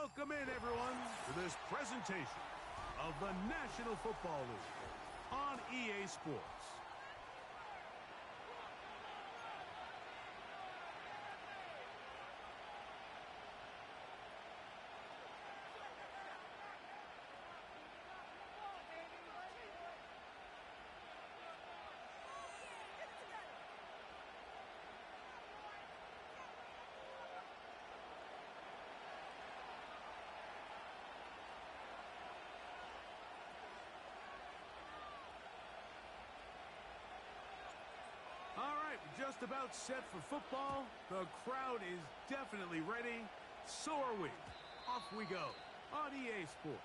Welcome in, everyone, to this presentation of the National Football League on EA Sports. All right, just about set for football. The crowd is definitely ready. So are we. Off we go on EA Sports.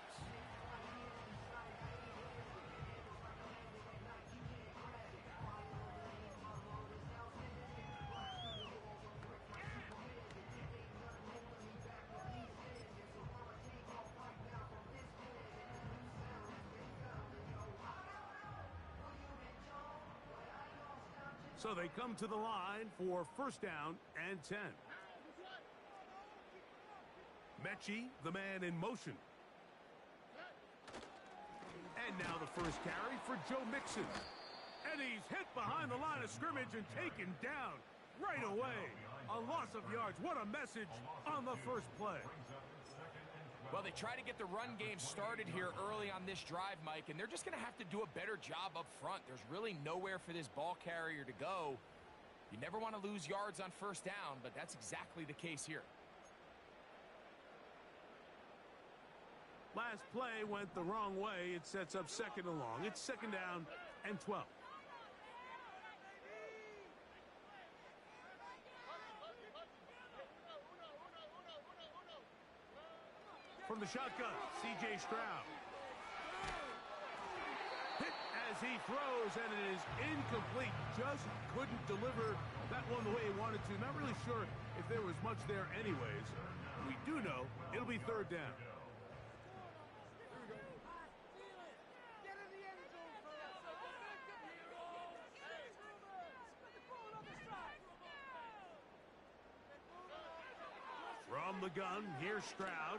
So they come to the line for first down and 10. Mechie, the man in motion. And now the first carry for Joe Mixon. And he's hit behind the line of scrimmage and taken down right away. A loss of yards. What a message on the first play. Well, they try to get the run game started here early on this drive, Mike, and they're just going to have to do a better job up front. There's really nowhere for this ball carrier to go. You never want to lose yards on first down, but that's exactly the case here. Last play went the wrong way. It sets up second and long. It's second down and 12. From the shotgun, C.J. Stroud. Hit as he throws, and it is incomplete. Just couldn't deliver that one the way he wanted to. Not really sure if there was much there anyways. We do know it'll be third down. From the gun, here's Stroud.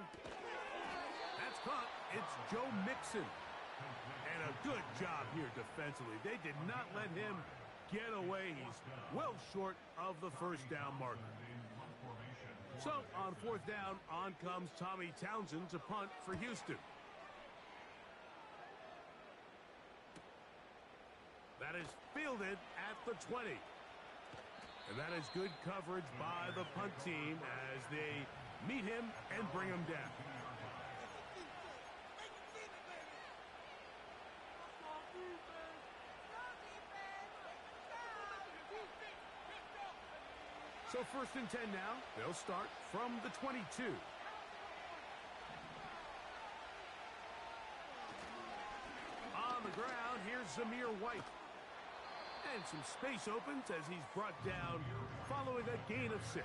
That's caught. It's Joe Mixon. And a good job here defensively. They did not let him get away. He's well short of the first down marker. So on fourth down, on comes Tommy Townsend to punt for Houston. That is fielded at the 20. And that is good coverage by the punt team as they meet him and bring him down. So first and 10 now. They'll start from the 22. On the ground, here's Zamir White. And some space opens as he's brought down following a gain of 6.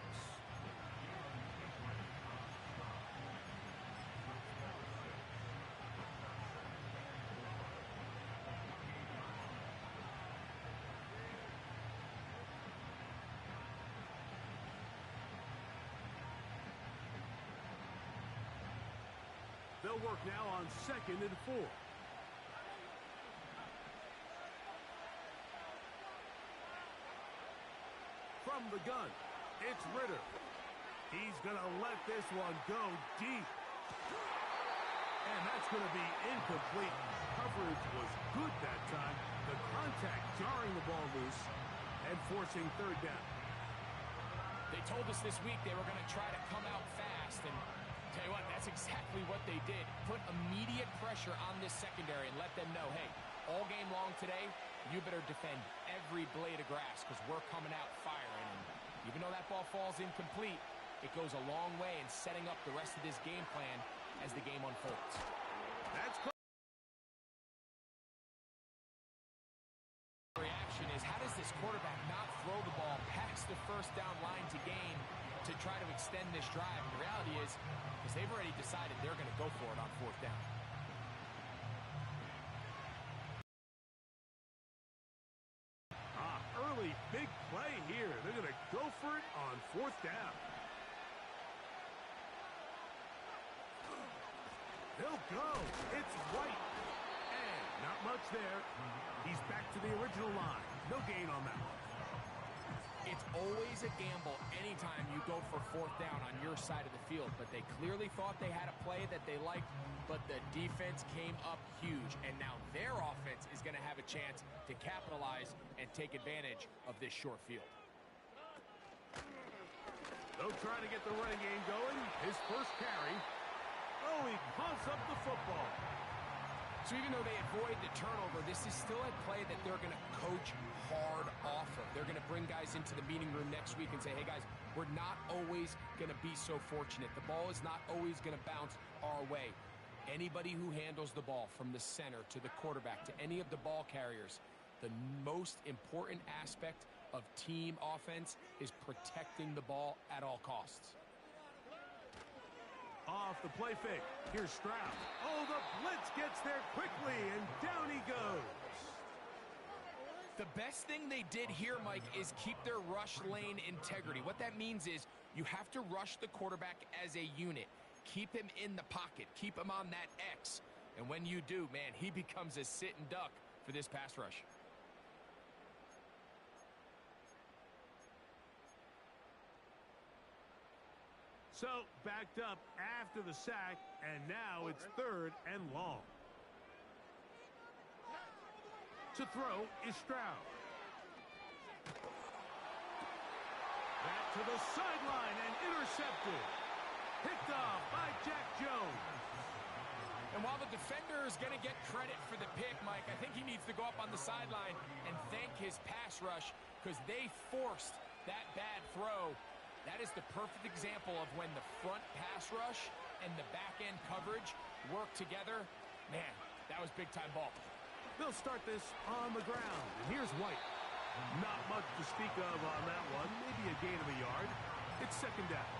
They'll work now on second and 4. From the gun, it's Ritter. He's going to let this one go deep. And that's going to be incomplete. Coverage was good that time. The contact jarring the ball loose and forcing third down. They told us this week they were going to try to come out fast, and tell you what, that's exactly what they did. Put immediate pressure on this secondary and let them know, hey, all game long today, you better defend every blade of grass because we're coming out firing. And even though that ball falls incomplete, it goes a long way in setting up the rest of this game plan as the game unfolds. That's reaction is, how does this quarterback not throw the ball past the first down line to gain to try to extend this drive? And the reality is, because they've already decided they're going to go for it on fourth down. Early big play here. They're going to go for it on fourth down. He'll go. It's White. And not much there. He's back to the original line. No gain on that one. It's always a gamble anytime you go for fourth down on your side of the field, but they clearly thought they had a play that they liked, but the defense came up huge, and now their offense is going to have a chance to capitalize and take advantage of this short field. They'll try to get the running game going. His first carry. Oh, he punts up the football. So even though they avoid the turnover, this is still a play that they're going to coach hard off of. They're going to bring guys into the meeting room next week and say, hey, guys, we're not always going to be so fortunate. The ball is not always going to bounce our way. Anybody who handles the ball from the center to the quarterback to any of the ball carriers, the most important aspect of team offense is protecting the ball at all costs. Off the play fake. Here's Stroud. Oh, the blitz gets there quickly, and down he goes. The best thing they did here, Mike, is keep their rush lane integrity. What that means is you have to rush the quarterback as a unit. Keep him in the pocket. Keep him on that X. And when you do, man, he becomes a sit and duck for this pass rush. So, backed up after the sack, and now it's 3rd and long. To throw is Stroud. Back to the sideline and intercepted. Picked off by Jack Jones. And while the defender is going to get credit for the pick, Mike, I think he needs to go up on the sideline and thank his pass rush because they forced that bad throw. That is the perfect example of when the front pass rush and the back-end coverage work together. Man, that was big-time ball. They'll start this on the ground. And here's White. Not much to speak of on that one. Maybe a gain of a yard. It's 2nd down.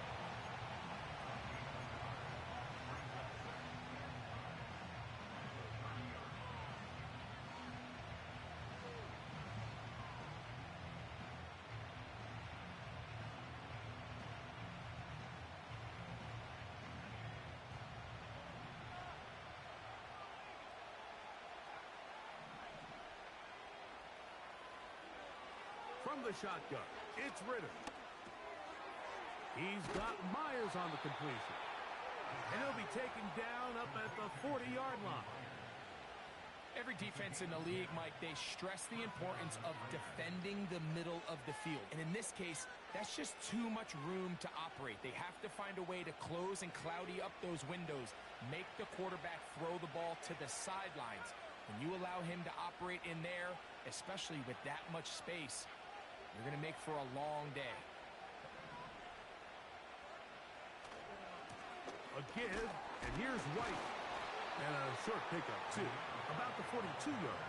From the shotgun, it's Ritter. He's got Myers on the completion. And he'll be taken down up at the 40-yard line. Every defense in the league, Mike, they stress the importance of defending the middle of the field. And in this case, that's just too much room to operate. They have to find a way to close and cloudy up those windows, make the quarterback throw the ball to the sidelines. When you allow him to operate in there, especially with that much space, you're going to make for a long day. A give, and here's White. And a short pickup, too. About the 42-yard.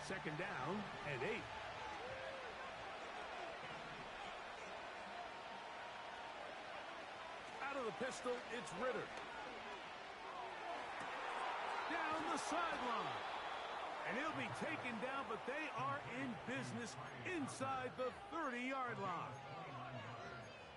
Second down and 8. Out of the pistol, it's Ritter. Down the sideline. And he'll be taken down, but they are in business inside the 30-yard line.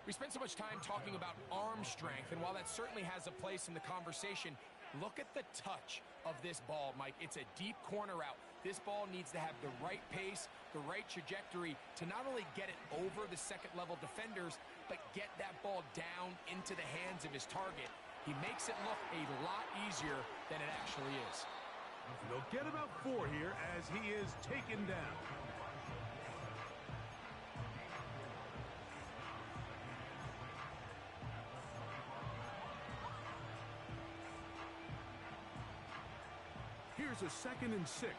We spent so much time talking about arm strength, and while that certainly has a place in the conversation, look at the touch of this ball, Mike. It's a deep corner route. This ball needs to have the right pace, the right trajectory to not only get it over the second-level defenders, but get that ball down into the hands of his target. He makes it look a lot easier than it actually is. They'll get about 4 here as he is taken down. Here's a 2nd and 6.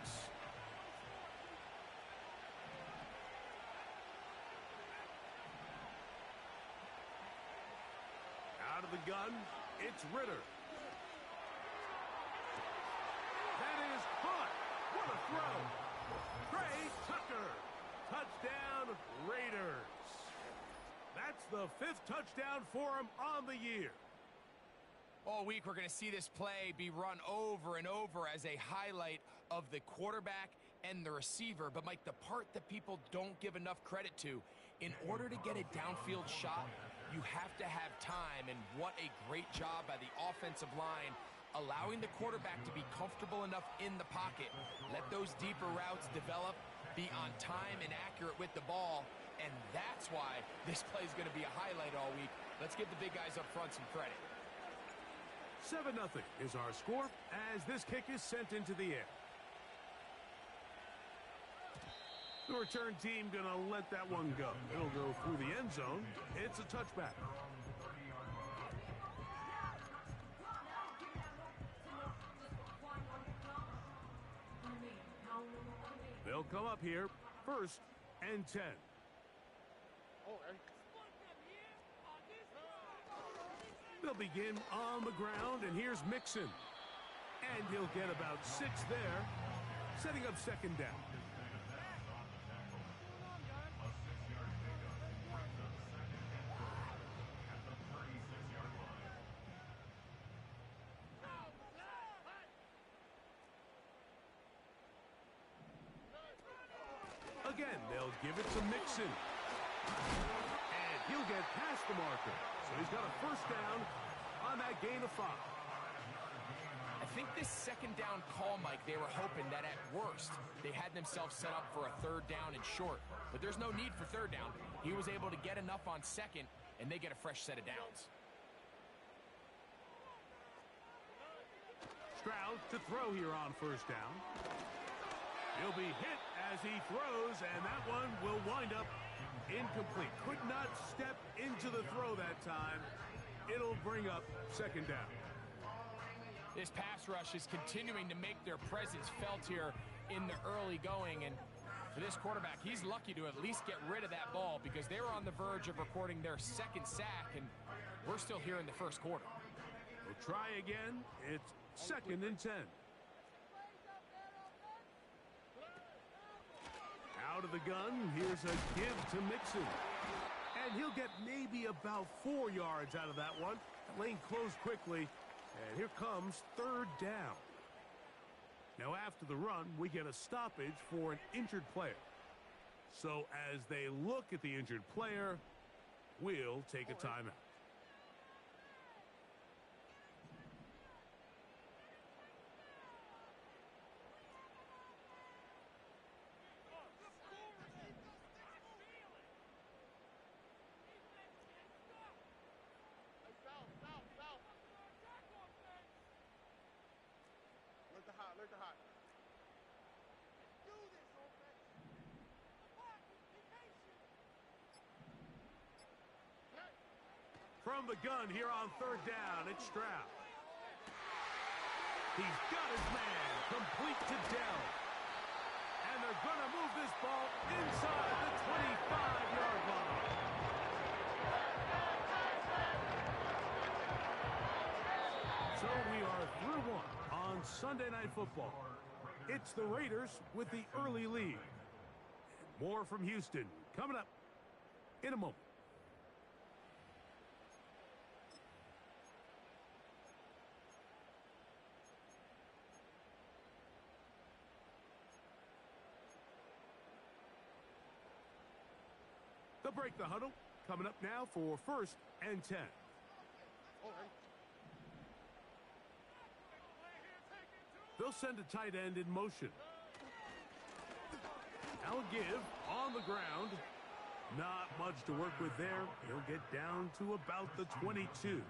Out of the gun, it's Ritter. That is caught. What a throw. Trey Tucker. Touchdown, Raiders. That's the 5th touchdown for him on the year. All week, we're going to see this play be run over and over as a highlight of the quarterback and the receiver. But, Mike, the part that people don't give enough credit to, in order to get a downfield shot, you have to have time. And what a great job by the offensive line, allowing the quarterback to be comfortable enough in the pocket. Let those deeper routes develop, be on time and accurate with the ball. And that's why this play is going to be a highlight all week. Let's give the big guys up front some credit. 7-0 is our score as this kick is sent into the air. The return team going to let that one go. It'll go through the end zone. It's a touchback. They'll come up here, 1st and 10. They'll begin on the ground, and here's Mixon. And he'll get about 6 there, setting up 2nd down. Again, they'll give it to Mixon. And he'll get past the marker. So he's got a 1st down on that gain of 5. I think this 2nd down call, Mike, they were hoping that at worst they had themselves set up for a 3rd down and short. But there's no need for 3rd down. He was able to get enough on 2nd, and they get a fresh set of downs. Stroud to throw here on 1st down. He'll be hit as he throws, and that one will wind up incomplete. Could not step into the throw that time. It'll bring up 2nd down. This pass rush is continuing to make their presence felt here in the early going. And for this quarterback, he's lucky to at least get rid of that ball because they were on the verge of recording their 2nd sack, and we're still here in the 1st quarter. We'll try again. It's 2nd and 10. Out of the gun, here's a give to Mixon. And he'll get maybe about 4 yards out of that one. The lane closed quickly, and here comes 3rd down. Now after the run, we get a stoppage for an injured player. So as they look at the injured player, we'll take a timeout. From the gun here on 3rd down, it's Stroud. He's got his man complete to Dell. And they're going to move this ball inside the 25-yard line. So we are through 1 on Sunday Night Football. It's the Raiders with the early lead. More from Houston coming up in a moment. They'll break the huddle. Coming up now for 1st and 10. They'll send a tight end in motion. I'll give on the ground. Not much to work with there. He'll get down to about the 22.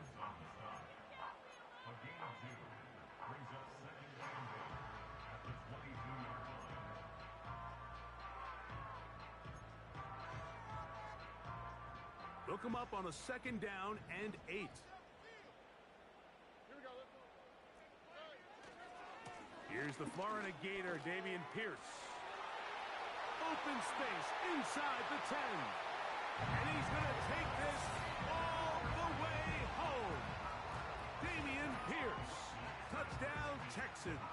They'll come up on a 2nd down and 8. Here's the Florida Gator, Dameon Pierce. Open space inside the 10. And he's going to take this all the way home. Dameon Pierce. Touchdown, Texans.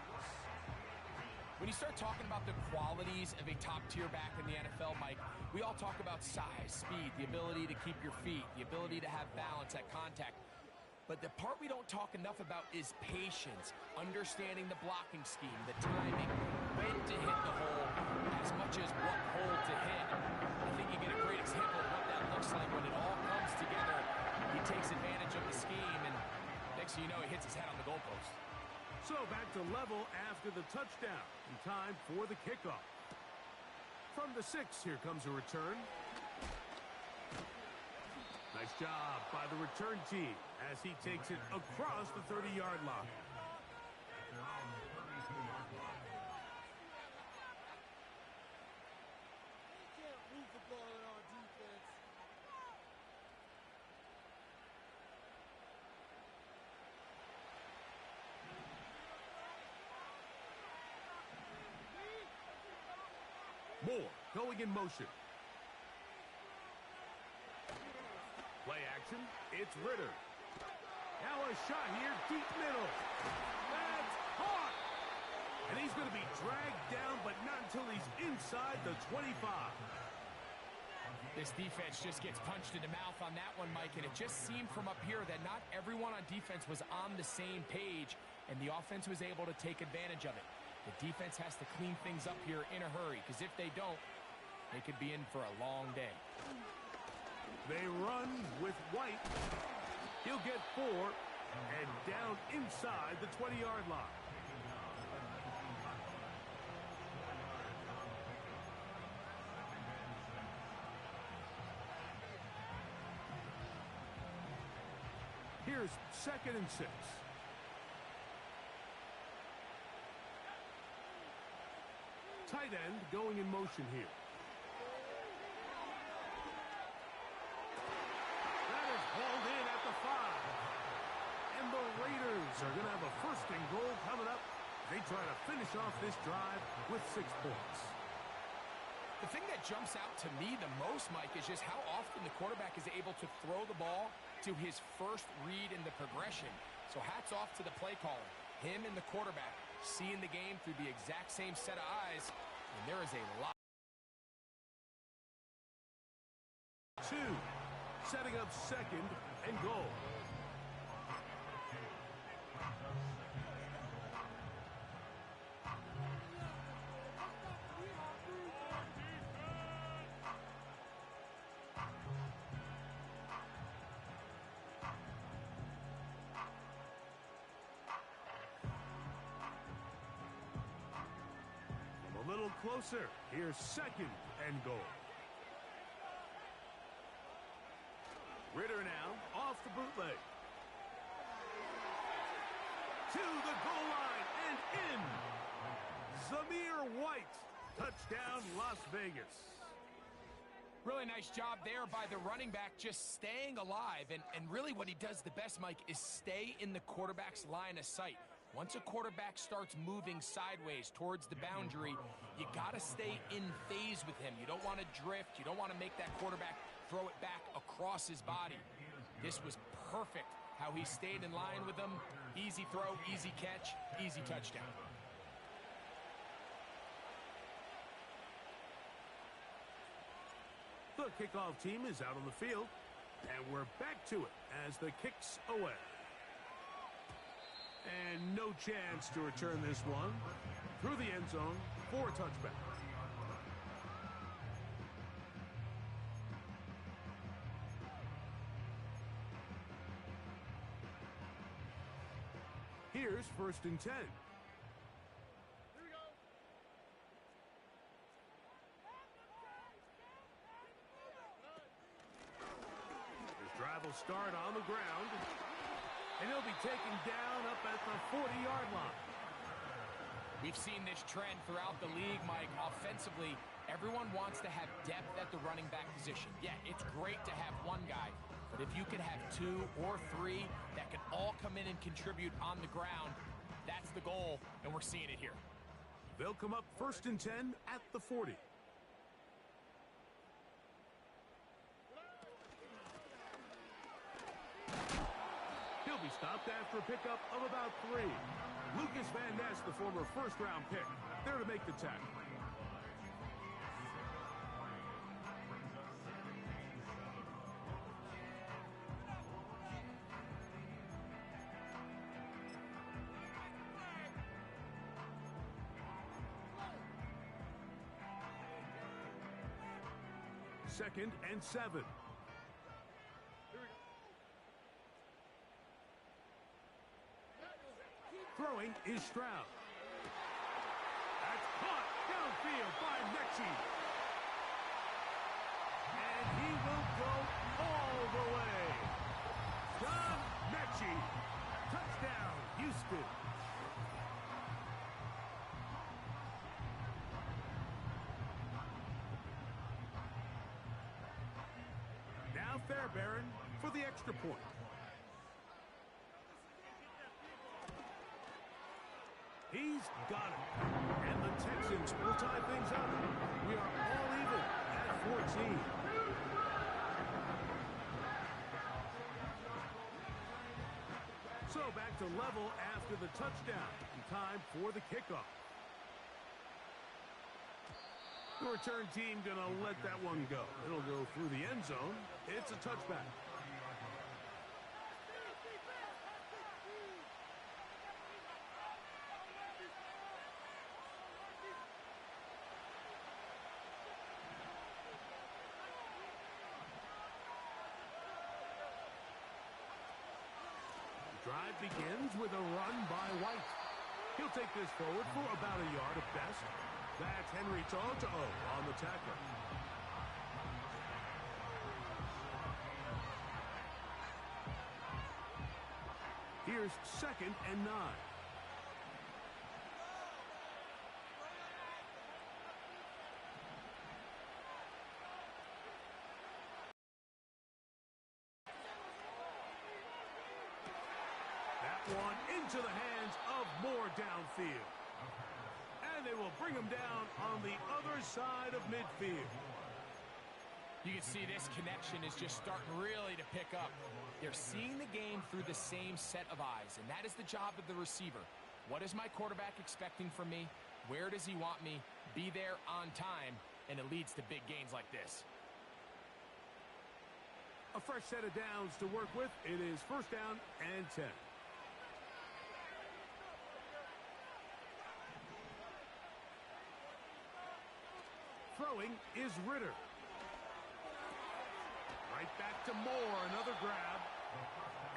When you start talking about the qualities of a top-tier back in the NFL, Mike, we all talk about size, speed, the ability to keep your feet, the ability to have balance at contact. But the part we don't talk enough about is patience, understanding the blocking scheme, the timing, when to hit the hole, as much as what hole to hit. I think you get a great example of what that looks like when it all comes together. He takes advantage of the scheme, and next thing you know, he hits his head on the goalpost. So back to level after the touchdown. In time for the kickoff. From the 6, here comes a return. Nice job by the return team as he takes it across the 30-yard line. Moore going in motion. Play action. It's Ritter. Now a shot here, deep middle. That's caught. And he's going to be dragged down, but not until he's inside the 25. This defense just gets punched in the mouth on that one, Mike, and it just seemed from up here that not everyone on defense was on the same page, and the offense was able to take advantage of it. The defense has to clean things up here in a hurry, because if they don't, they could be in for a long day. They run with White. He'll get 4 and down inside the 20-yard line. Here's 2nd and 6. Tight end going in motion here. That is hauled in at the 5. And the Raiders are going to have a 1st and goal coming up. They try to finish off this drive with 6 points. The thing that jumps out to me the most, Mike, is just how often the quarterback is able to throw the ball to his first read in the progression. So hats off to the play caller. Him and the quarterback seeing the game through the exact same set of eyes, and there is a lot. 2, setting up 2nd and goal. A little closer. Here's 2nd and goal. Ritter now off the bootleg. To the goal line and in. Zamir White. Touchdown, Las Vegas. Really nice job there by the running back, just staying alive. And really what he does the best, Mike, is stay in the quarterback's line of sight. Once a quarterback starts moving sideways towards the boundary, you got to stay in phase with him. You don't want to drift. You don't want to make that quarterback throw it back across his body. This was perfect how he stayed in line with him. Easy throw, easy catch, easy touchdown. The kickoff team is out on the field, and we're back to it as the kick's away. And no chance to return this one through the end zone for a touchback. Here's 1st and 10. His drive will start on the ground. And he'll be taken down up at the 40-yard line. We've seen this trend throughout the league, Mike. Offensively, everyone wants to have depth at the running back position. Yeah, it's great to have one guy, but if you could have 2 or 3 that can all come in and contribute on the ground, that's the goal, and we're seeing it here. They'll come up 1st and 10 at the 40. He'll be stopped after a pickup of about 3. Lucas Van Ness, the former 1st-round pick, there to make the tackle. 2nd and 7. Throwing is Stroud. That's caught downfield by Mechie. And he will go all the way. John Mechie. Touchdown, Houston. Now Fairbairn for the extra point. He's got it. And the Texans will tie things up. We are all even at 14. So back to level after the touchdown. Time for the kickoff. The return team going to let that one go. It'll go through the end zone. It's a touchback. Drive begins with a run by White. He'll take this forward for about a yard at best. That's Henry To'oTo'o on the tackle. Here's 2nd and 9. One into the hands of Moore downfield. And they will bring him down on the other side of midfield. You can see this connection is just starting really to pick up. They're seeing the game through the same set of eyes, and that is the job of the receiver. What is my quarterback expecting from me? Where does he want me? Be there on time, and it leads to big gains like this. A fresh set of downs to work with. It is 1st down and 10. Throwing is Ritter. Right back to Moore, another grab.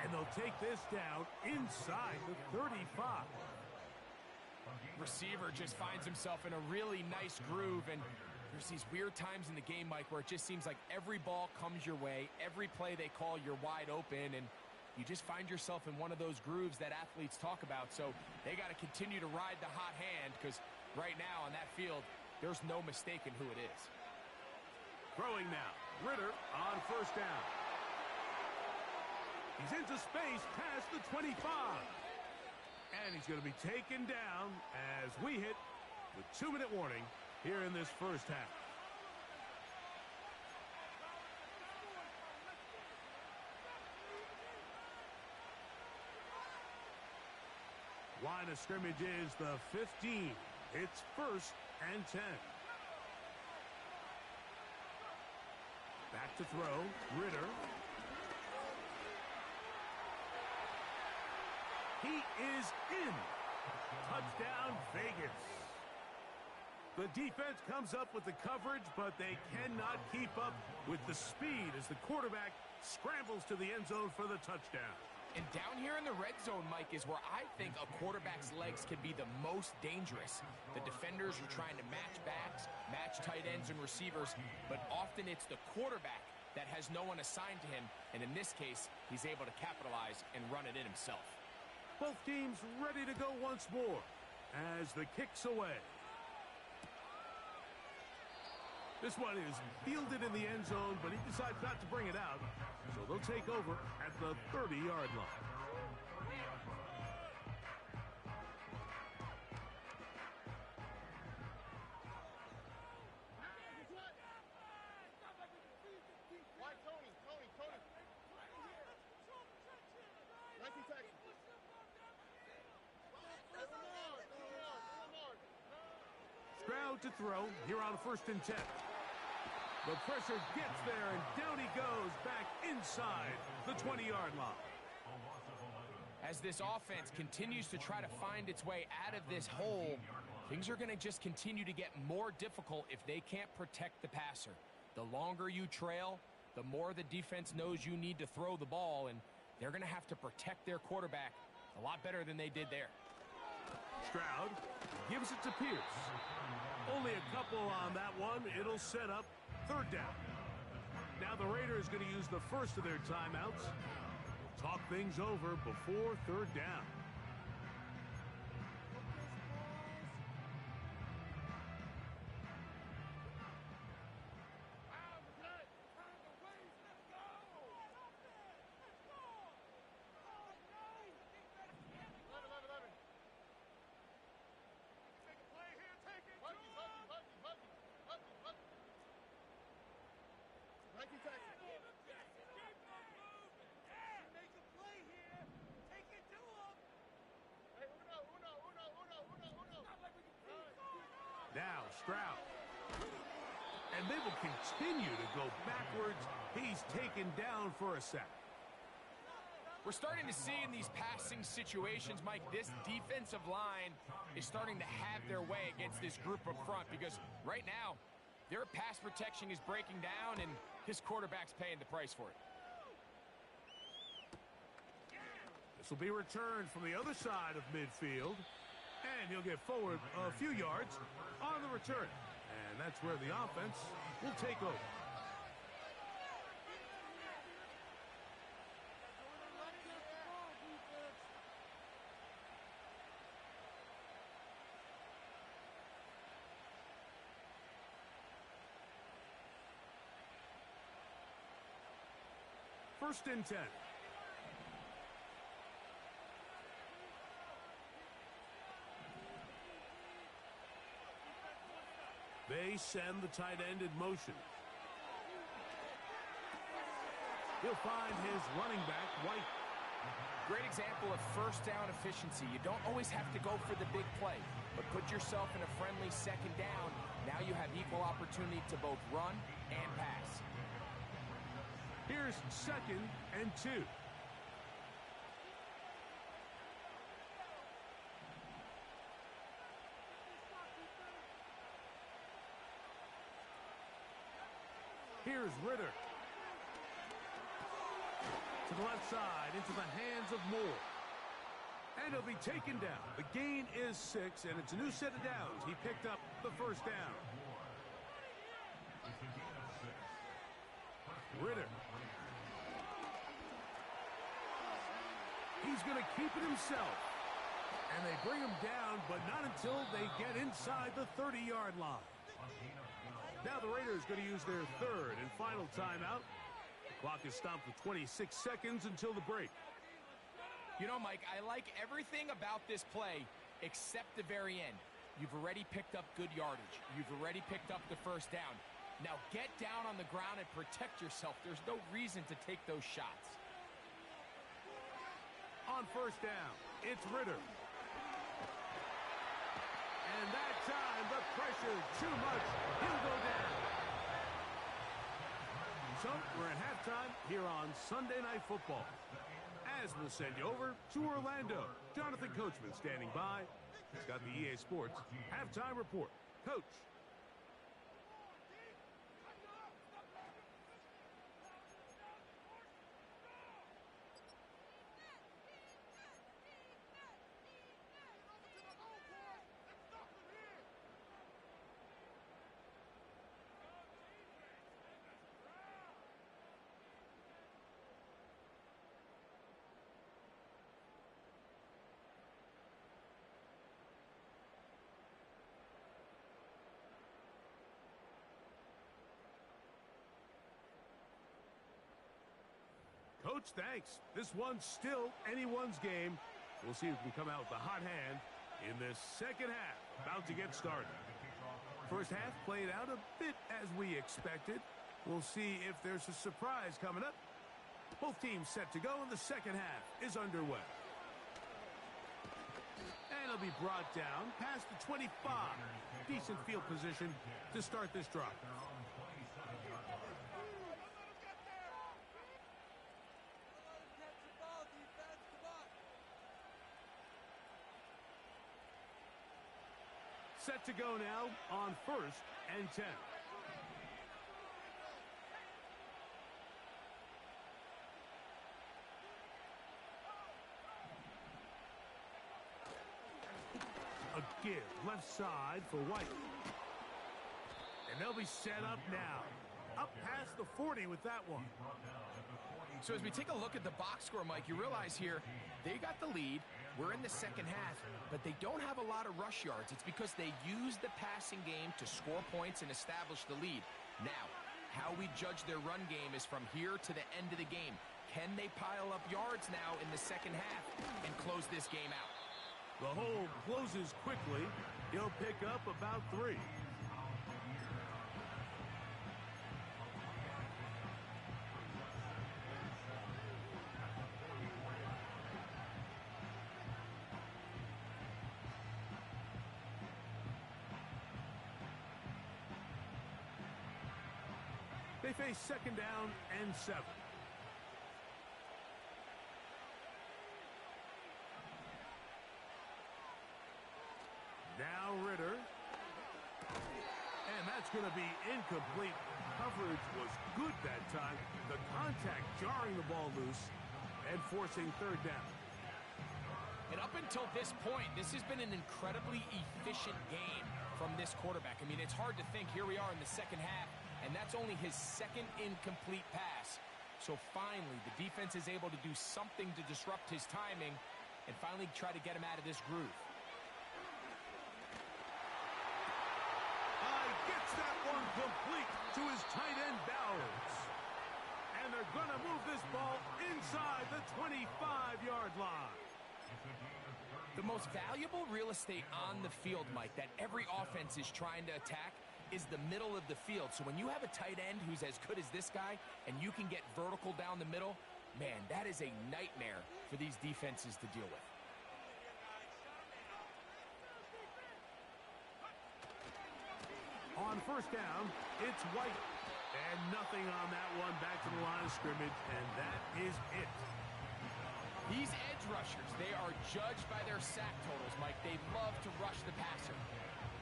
And they'll take this down inside the 35. Receiver just finds himself in a really nice groove, and there's these weird times in the game, Mike, where it just seems like every ball comes your way, every play they call, you're wide open, and you just find yourself in one of those grooves that athletes talk about. So they got to continue to ride the hot hand, because right now on that field, there's no mistaking who it is. Throwing now. Ritter on 1st down. He's into space past the 25. And he's going to be taken down as we hit the 2-minute warning here in this first half. Line of scrimmage is the 15. It's 1st and 10. Back to throw. Ritter. He is in. Touchdown, Vegas. The defense comes up with the coverage, but they cannot keep up with the speed as the quarterback scrambles to the end zone for the touchdown. And down here in the red zone, Mike, is where I think a quarterback's legs can be the most dangerous. The defenders are trying to match backs, match tight ends and receivers, but often it's the quarterback that has no one assigned to him, and in this case, he's able to capitalize and run it in himself. Both teams ready to go once more as the kick's away. This one is fielded in the end zone, but he decides not to bring it out. So they'll take over at the 30-yard line. Stroud to throw here on 1st and 10. The pressure gets there, and down he goes back inside the 20-yard line. As this offense continues to try to find its way out of this hole, things are going to just continue to get more difficult if they can't protect the passer. The longer you trail, the more the defense knows you need to throw the ball, and they're going to have to protect their quarterback a lot better than they did there. Stroud gives it to Pierce. Only a couple on that one. It'll set up third down. Now the Raiders going to use the first of their timeouts. Talk things over before third down. Now Stroud. And they will continue to go backwards. He's taken down for a sack. We're starting to see in these passing situations, Mike, this defensive line is starting to have their way against this group up front because right now, their pass protection is breaking down and his quarterback's paying the price for it. This will be returned from the other side of midfield. And he'll get forward a few yards on the return. And that's where the offense will take over. First and 10. They send the tight end in motion. He'll find his running back, White. Great example of first down efficiency. You don't always have to go for the big play, but put yourself in a friendly second down. Now you have equal opportunity to both run and pass. Here's second and 2. Here's Ritter. To the left side, into the hands of Moore. And he'll be taken down. The gain is 6, and it's a new set of downs. He picked up the first down. Ritter. He's going to keep it himself. And they bring him down, but not until they get inside the 30-yard line. Now the Raiders going to use their third and final timeout. The clock is stopped with 26 seconds until the break. You know, Mike, I like everything about this play except the very end. You've already picked up good yardage. You've already picked up the first down. Now get down on the ground and protect yourself. There's no reason to take those shots. On first down, it's Ritter. And that time, the pressure too much. He'll go down. So, we're at halftime here on Sunday Night Football. As we'll send you over to Orlando, Jonathan Coachman standing by. He's got the EA Sports halftime report. Coach. Coach, thanks. This one's still anyone's game. We'll see who can come out with the hot hand in this second half. About to get started. First half played out a bit as we expected. We'll see if there's a surprise coming up. Both teams set to go, and the second half is underway. And it'll be brought down past the 25. Decent field position to start this drive. Set to go now on first and 10. give. Left side for White. And they'll be set up now. Up past the 40 with that one. So as we take a look at the box score, Mike, you realize here they got the lead. We're in the second half, but they don't have a lot of rush yards. It's because they use the passing game to score points and establish the lead. Now, how we judge their run game is from here to the end of the game. Can they pile up yards now in the second half and close this game out? The hole closes quickly. He'll pick up about 3. They face second down and 7. Now Ritter. And that's going to be incomplete. Coverage was good that time. The contact jarring the ball loose and forcing third down. And up until this point, this has been an incredibly efficient game from this quarterback. I mean, it's hard to think here we are in the second half, and that's only his second incomplete pass. So finally, the defense is able to do something to disrupt his timing and finally try to get him out of this groove. Gets that one complete to his tight end Bowers. And they're going to move this ball inside the 25-yard line. The most valuable real estate on the field, Mike, that every offense is trying to attack is the middle of the field. So when you have a tight end who's as good as this guy and you can get vertical down the middle, man, that is a nightmare for these defenses to deal with. On first down, it's White. And nothing on that one. Back to the line of scrimmage, and that is it. These edge rushers, they are judged by their sack totals, Mike. They love to rush the passer.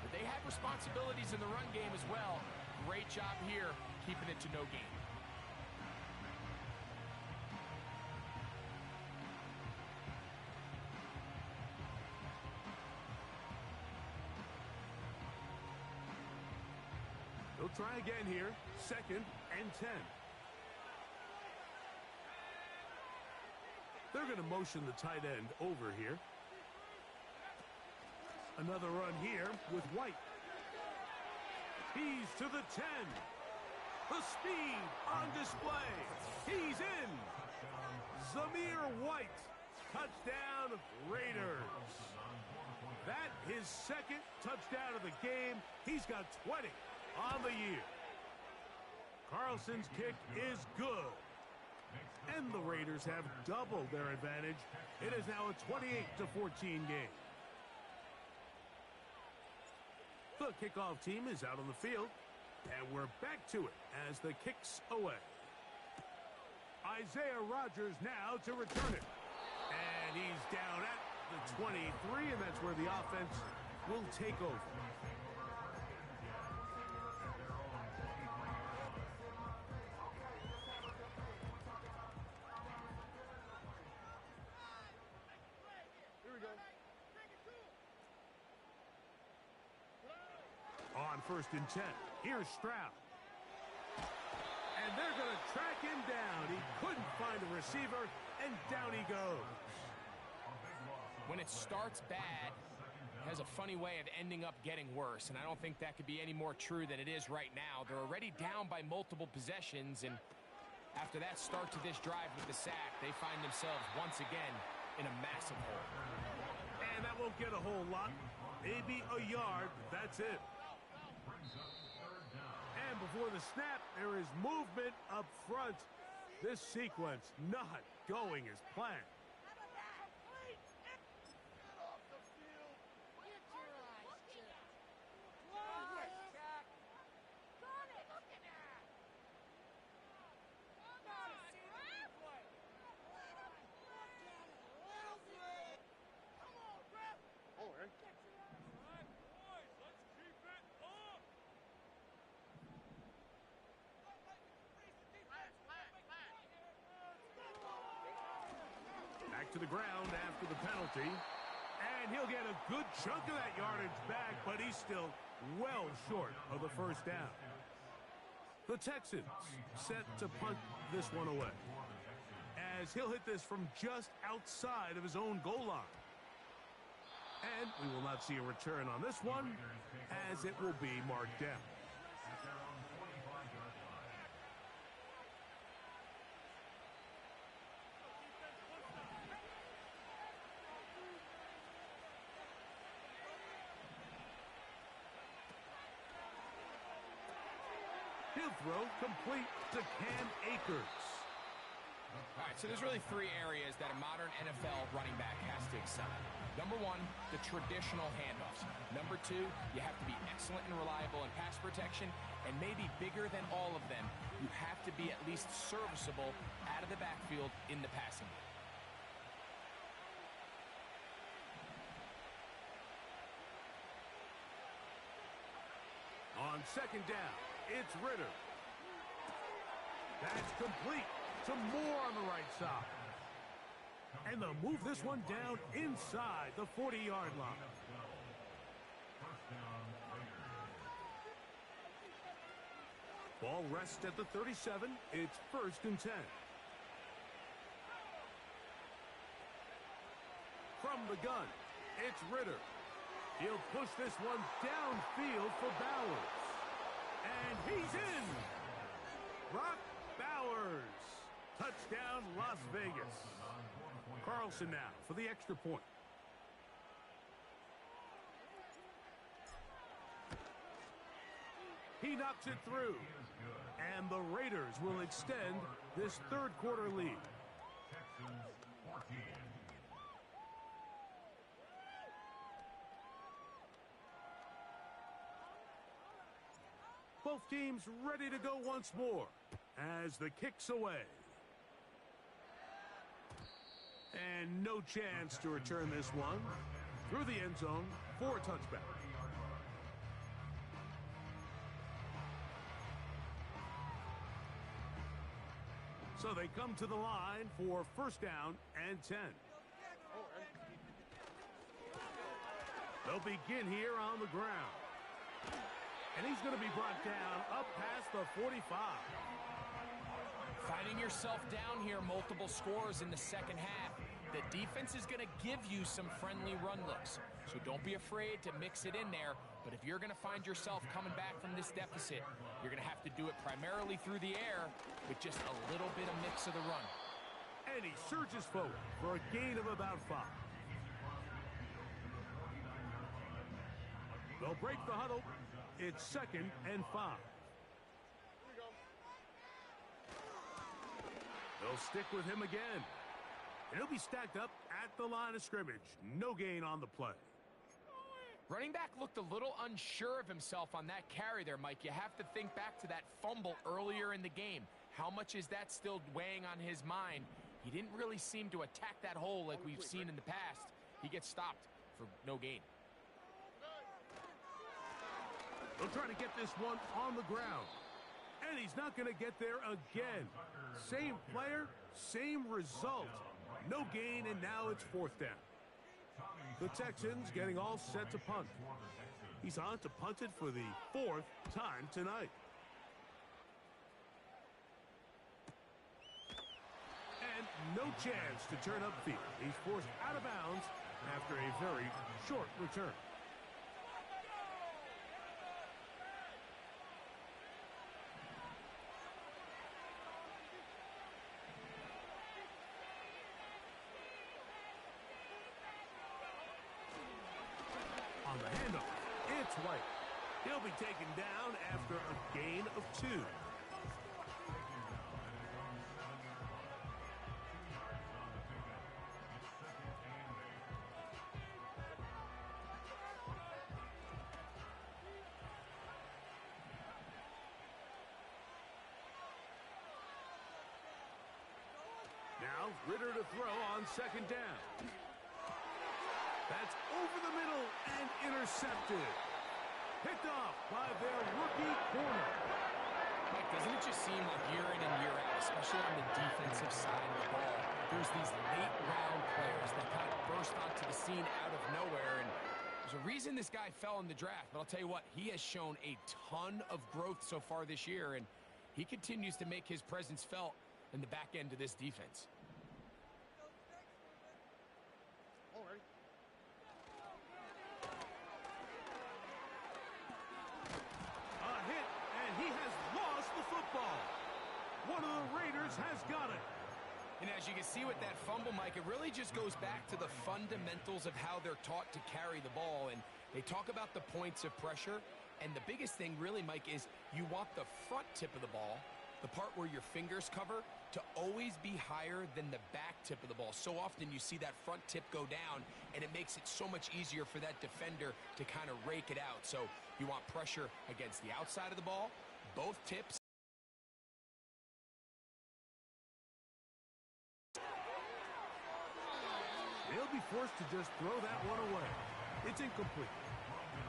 But they have responsibilities in the run game as well. Great job here, keeping it to no gain. They'll try again here. Second and 10. They're going to motion the tight end over here. Another run here with White. He's to the 10. The speed on display. He's in. Zamir White. Touchdown, Raiders. That his second touchdown of the game. He's got 20 on the year. Carlson's kick is good. And the Raiders have doubled their advantage. It is now a 28-14 game. The kickoff team is out on the field. And we're back to it as the kick's away. Isaiah Rodgers now to return it. And he's down at the 23, and that's where the offense will take over. On first and 10, here's Stroud. And they're going to track him down. He couldn't find a receiver, and down he goes. When it starts bad, it has a funny way of ending up getting worse, and I don't think that could be any more true than it is right now. They're already down by multiple possessions, and after that start to this drive with the sack, they find themselves once again in a massive hole. And that won't get a whole lot. Maybe a yard. That's it. And before the snap, there is movement up front. This sequence not going as planned. To the ground after the penalty. And he'll get a good chunk of that yardage back, but he's still well short of the first down. The Texans set to punt this one away, as he'll hit this from just outside of his own goal line. And we will not see a return on this one, as it will be marked down. He'll throw complete to Cam Akers. All right, so there's really three areas that a modern NFL running back has to excel at. Number one, the traditional handoffs. Number two, you have to be excellent and reliable in pass protection. And maybe bigger than all of them, you have to be at least serviceable out of the backfield in the passing game. On second down, it's Ritter. That's complete to Moore on the right side. And they'll move this one down inside the 40-yard line. Ball rests at the 37. It's 1st and 10. From the gun, it's Ritter. He'll push this one downfield for Bowers. And he's in. Brock Bowers. Touchdown, Las Vegas. Carlson now for the extra point. He knocks it through. And the Raiders will extend this third quarter lead. Both teams ready to go once more as the kick's away. And no chance to return this one through the end zone for a touchback. So they come to the line for 1st down and 10. They'll begin here on the ground. And he's going to be brought down up past the 45. Finding yourself down here, multiple scores in the second half. The defense is going to give you some friendly run looks. So don't be afraid to mix it in there. But if you're going to find yourself coming back from this deficit, you're going to have to do it primarily through the air with just a little bit of mix of the run. And he surges forward for a gain of about 5. They'll break the huddle. It's 2nd and 5. They'll stick with him again. And he'll be stacked up at the line of scrimmage. No gain on the play. Running back looked a little unsure of himself on that carry there, Mike. You have to think back to that fumble earlier in the game. How much is that still weighing on his mind? He didn't really seem to attack that hole like we've seen in the past. He gets stopped for no gain. They'll try to get this one on the ground. And he's not going to get there again. Same player, same result. No gain, and now it's 4th down. The Texans getting all set to punt. He's on to punt it for the 4th time tonight. And no chance to turn upfield. He's forced out of bounds after a very short return. On the handoff, it's White. He'll be taken down after a gain of 2. Now, Ritter to throw on 2nd down. That's over the middle and intercepted. Picked off by their rookie corner. Mike, doesn't it just seem like year in and year out, especially on the defensive side of the ball, there's these late-round players that kind of burst onto the scene out of nowhere, and there's a reason this guy fell in the draft, but I'll tell you what, he has shown a ton of growth so far this year, and he continues to make his presence felt in the back end of this defense. A hit, and he has lost the football. One of the Raiders has got it. And as you can see with that fumble, Mike, it really just goes back to the fundamentals of how they're taught to carry the ball. And they talk about the points of pressure. And the biggest thing really, Mike, is you want the front tip of the ball, the part where your fingers cover, to always be higher than the back tip of the ball. So often you see that front tip go down, and it makes it so much easier for that defender to kind of rake it out. So you want pressure against the outside of the ball, both tips. They'll be forced to just throw that one away. It's incomplete.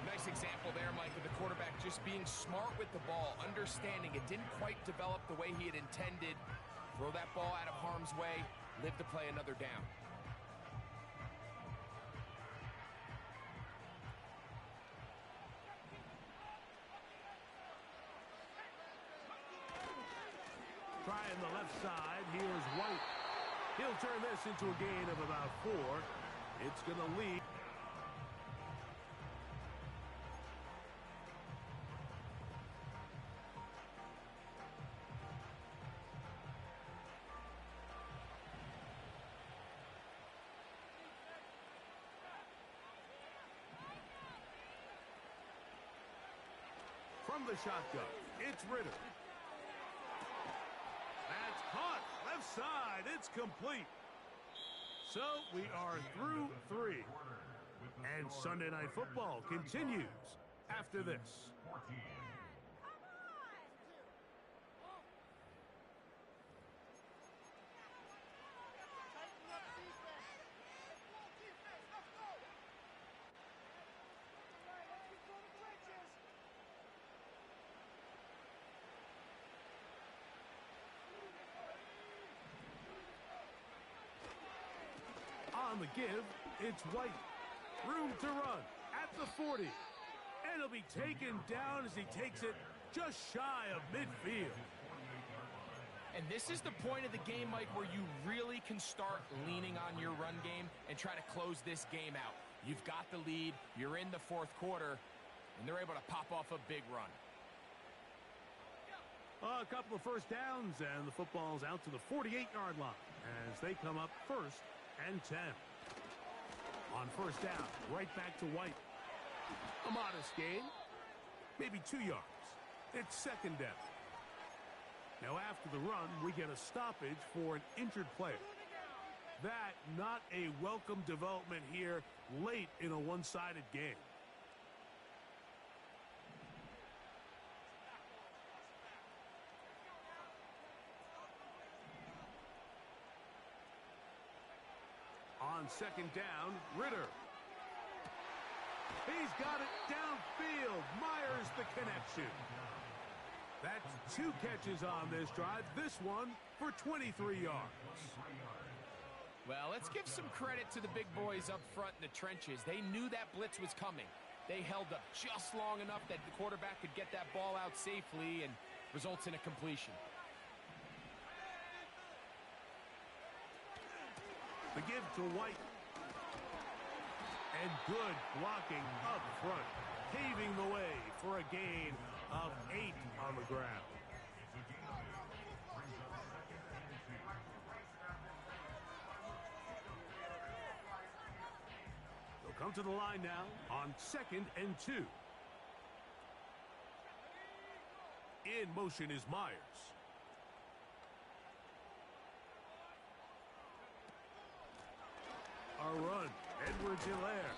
Nice example there, Mike, of the quarterback just being smart with the ball, understanding it didn't quite develop the way he had intended. Throw that ball out of harm's way, live to play another down. Trying the left side, here's White. He'll turn this into a gain of about 4. It's going to lead. From the shotgun, it's Ritter. That's caught. Left side. It's complete. So we are through 3. And Sunday Night Football continues after this. On the give, it's White. Room to run at the 40. And he'll be taken down as he takes it just shy of midfield. And this is the point of the game, Mike, where you really can start leaning on your run game and try to close this game out. You've got the lead, you're in the 4th quarter, and they're able to pop off a big run. A couple of first downs, and the football's out to the 48-yard line as they come up 1st and 10. On first down, right back to White. A modest gain, maybe 2 yards. It's 2nd down. Now after the run, we get a stoppage for an injured player. That not a welcome development here late in a one-sided game. On 2nd down, Ritter. He's got it downfield. Myers the connection. That's 2 catches on this drive. This one for 23 yards. Well, let's give some credit to the big boys up front in the trenches. They knew that blitz was coming. They held up just long enough that the quarterback could get that ball out safely and results in a completion. The give to White. And good blocking up front, paving the way for a gain of 8 on the ground. They'll come to the line now on 2nd and 2. In motion is Myers. A run, Edwards-Helaire.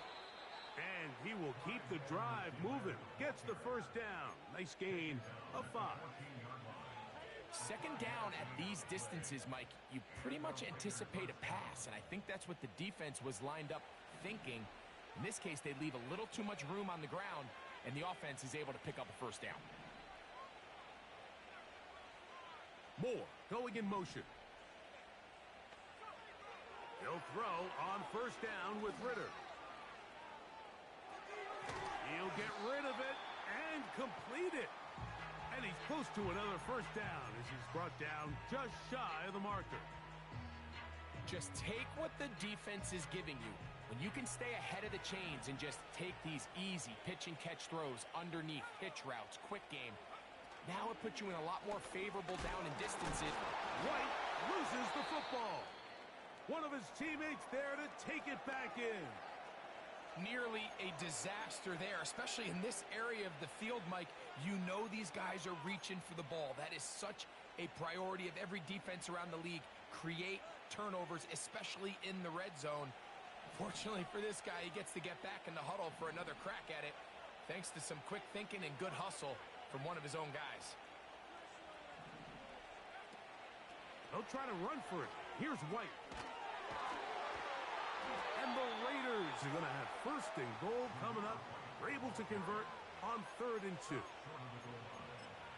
And he will keep the drive moving. Gets the first down. Nice gain of 5. 2nd down at these distances, Mike, you pretty much anticipate a pass, and I think that's what the defense was lined up thinking. In this case, they leave a little too much room on the ground, and the offense is able to pick up a first down. Moore going in motion. He'll throw on first down with Ritter. He'll get rid of it and complete it. And he's close to another first down as he's brought down just shy of the marker. Just take what the defense is giving you. When you can stay ahead of the chains and just take these easy pitch and catch throws underneath, hitch routes, quick game, now it puts you in a lot more favorable down and distances. White loses the football. One of his teammates there to take it back in. Nearly a disaster there, especially in this area of the field, Mike. You know these guys are reaching for the ball. That is such a priority of every defense around the league. Create turnovers, especially in the red zone. Fortunately for this guy, he gets to get back in the huddle for another crack at it, thanks to some quick thinking and good hustle from one of his own guys. They'll try to run for it. Here's White. And the Raiders are going to have first and goal coming up. They're able to convert on 3rd and 2.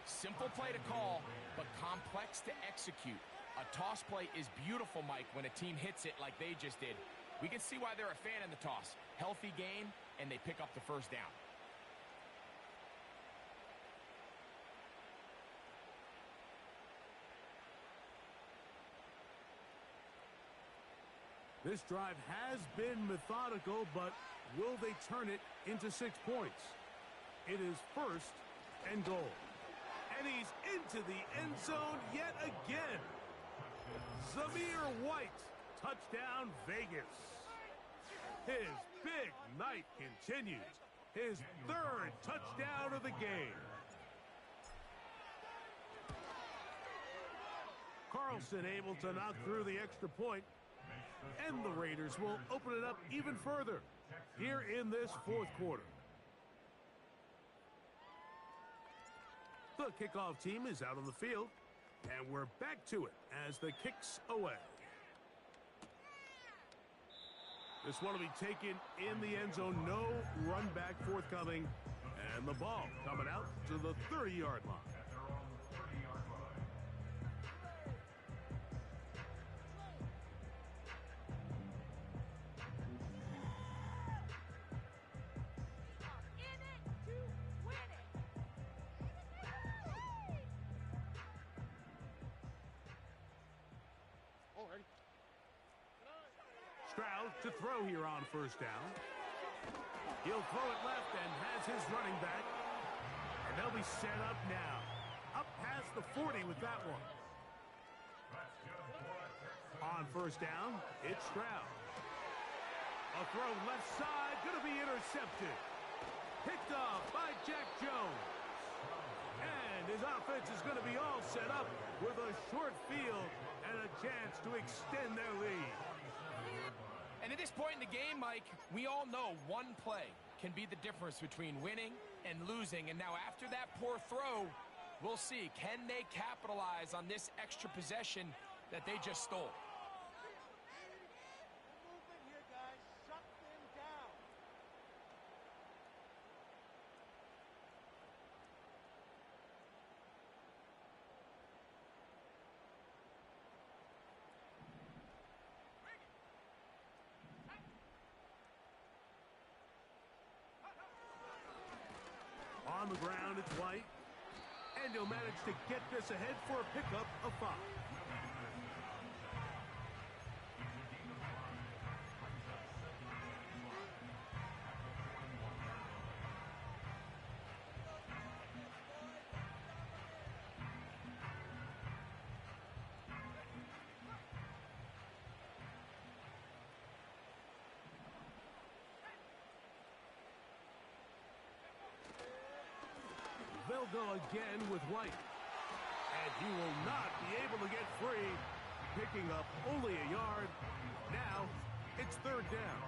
Simple play to call, but complex to execute. A toss play is beautiful, Mike, when a team hits it like they just did. We can see why they're a fan in the toss. Healthy game, and they pick up the first down. This drive has been methodical, but will they turn it into 6 points? It is 1st and goal. And he's into the end zone yet again. Zamir White, touchdown Vegas. His big night continues. His 3rd touchdown of the game. Carlson able to knock through the extra point. And the Raiders will open it up even further here in this 4th quarter. The kickoff team is out on the field, and we're back to it as the kick's away. This one will be taken in the end zone. No run back forthcoming, and the ball coming out to the 30-yard line. Stroud to throw here on first down. He'll throw it left and has his running back. And they'll be set up now. Up past the 40 with that one. On first down, it's Stroud. A throw left side, going to be intercepted. Picked off by Jack Jones. And his offense is going to be all set up with a short field and a chance to extend their lead. And at this point in the game, Mike, we all know one play can be the difference between winning and losing. And now after that poor throw, we'll see, can they capitalize on this extra possession that they just stole? On the ground, it's White. And he'll manage to get this ahead for a pickup of 5. They'll go again with White. And he will not be able to get free, picking up only a yard. Now, it's 3rd down.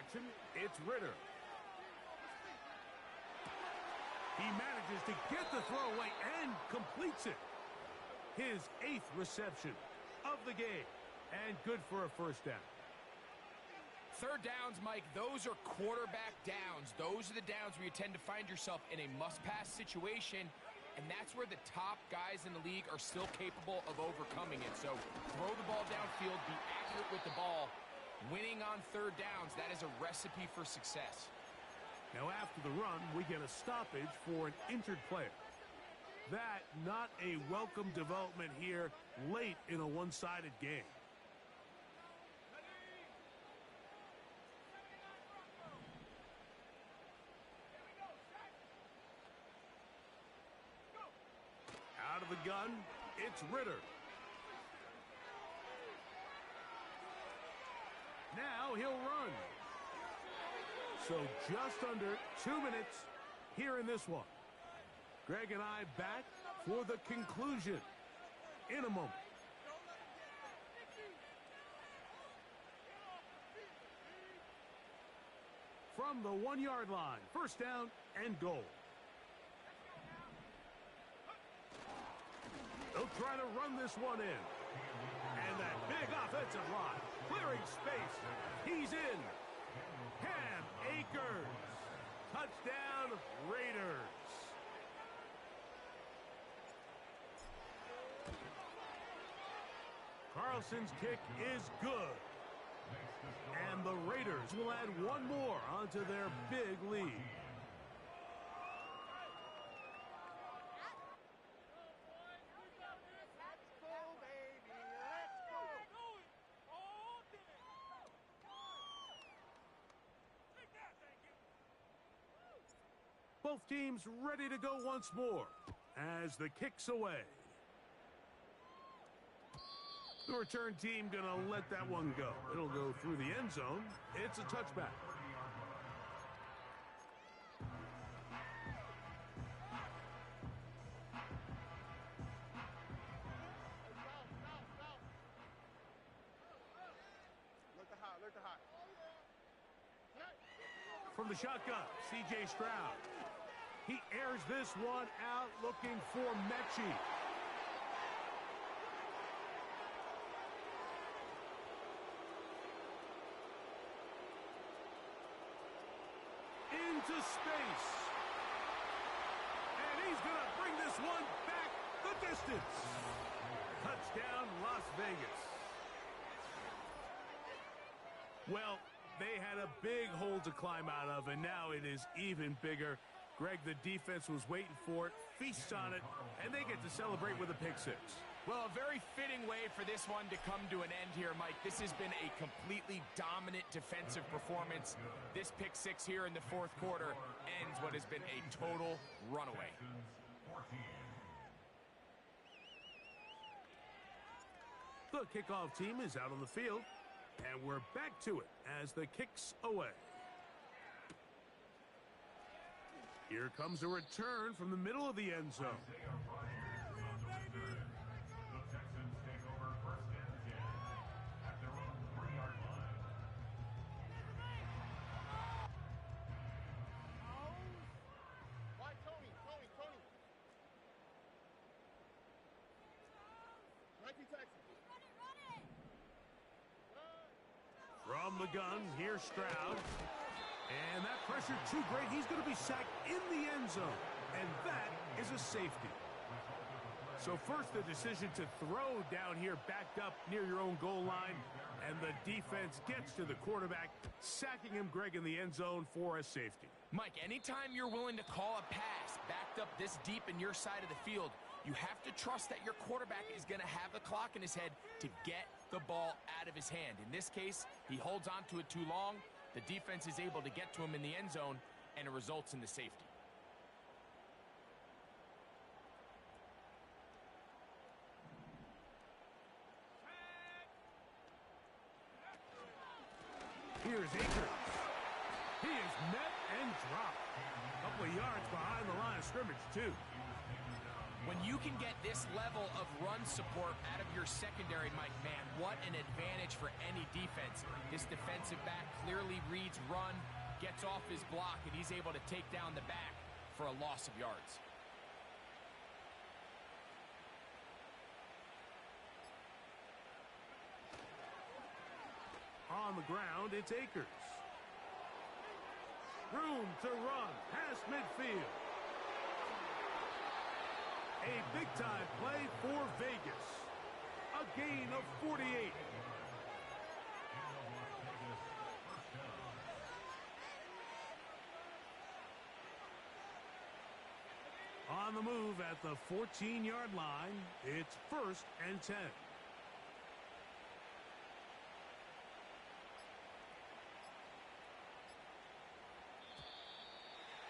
action. It's Ritter. He manages to get the throwaway and completes it. His 8th reception of the game. And good for a first down. Third downs, Mike, those are quarterback downs. Those are the downs where you tend to find yourself in a must-pass situation, and that's where the top guys in the league are still capable of overcoming it. So throw the ball downfield, be accurate with the ball. Winning on third downs, that is a recipe for success. Now after the run, we get a stoppage for an injured player. That not a welcome development here late in a one-sided game. Out of the gun, it's Ritter. Now he'll run. So just under 2 minutes here in this one. Greg and I back for the conclusion in a moment. From the 1-yard line, first down and goal. They'll try to run this one in. And that big offensive line, clearing space. He's in. Cam Akers. Touchdown, Raiders. Carlson's kick is good. And the Raiders will add one more onto their big lead. Both teams ready to go once more as the kick's away. The return team gonna let that one go. It'll go through the end zone. It's a touchback. From the shotgun, C.J. Stroud. He airs this one out looking for Mechie. Into space. And he's going to bring this one back the distance. Touchdown, Las Vegas. Well, they had a big hole to climb out of, and now it is even bigger. Greg, the defense was waiting for it, feasts on it, and they get to celebrate with a pick six. Well, a very fitting way for this one to come to an end here, Mike. This has been a completely dominant defensive performance. This pick six here in the fourth quarter ends what has been a total runaway. The kickoff team is out on the field, and we're back to it as the kick's away. Here comes a return from the middle of the end zone. From the gun, here's Stroud. And that pressure too great. He's going to be sacked in the end zone. And that is a safety. So first the decision to throw down here backed up near your own goal line. And the defense gets to the quarterback, sacking him, Greg, in the end zone for a safety. Mike, anytime you're willing to call a pass backed up this deep in your side of the field, you have to trust that your quarterback is going to have the clock in his head to get the ball out of his hand. In this case, he holds on to it too long. The defense is able to get to him in the end zone, and it results in the safety. Here's Akers. He is met and dropped. A couple of yards behind the line of scrimmage, too. When you can get this level of run support out of your secondary, Mike, man, what an advantage for any defense. This defensive back clearly reads run, gets off his block, and he's able to take down the back for a loss of yards. On the ground, it's Akers. Room to run past midfield. A big-time play for Vegas. A gain of 48. On the move at the 14-yard line, it's 1st and 10.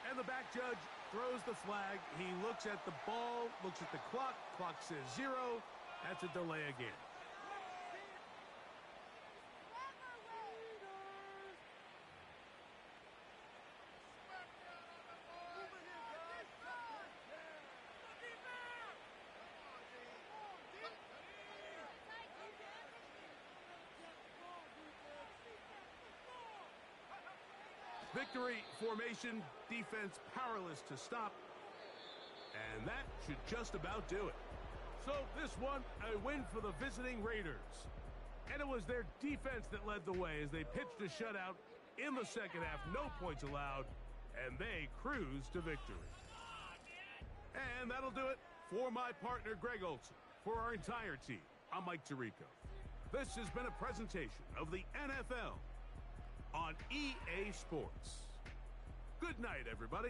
And the back judge throws the flag. He looks at the ball, looks at the clock. Clock says 0. That's a delay again. Victory formation, defense powerless to stop. And that should just about do it. So this one, a win for the visiting Raiders. And it was their defense that led the way as they pitched a shutout in the second half. No points allowed, and they cruised to victory. And that'll do it for my partner, Greg Olson. For our entire team, I'm Mike Tirico. This has been a presentation of the NFL on EA Sports. Good night, everybody.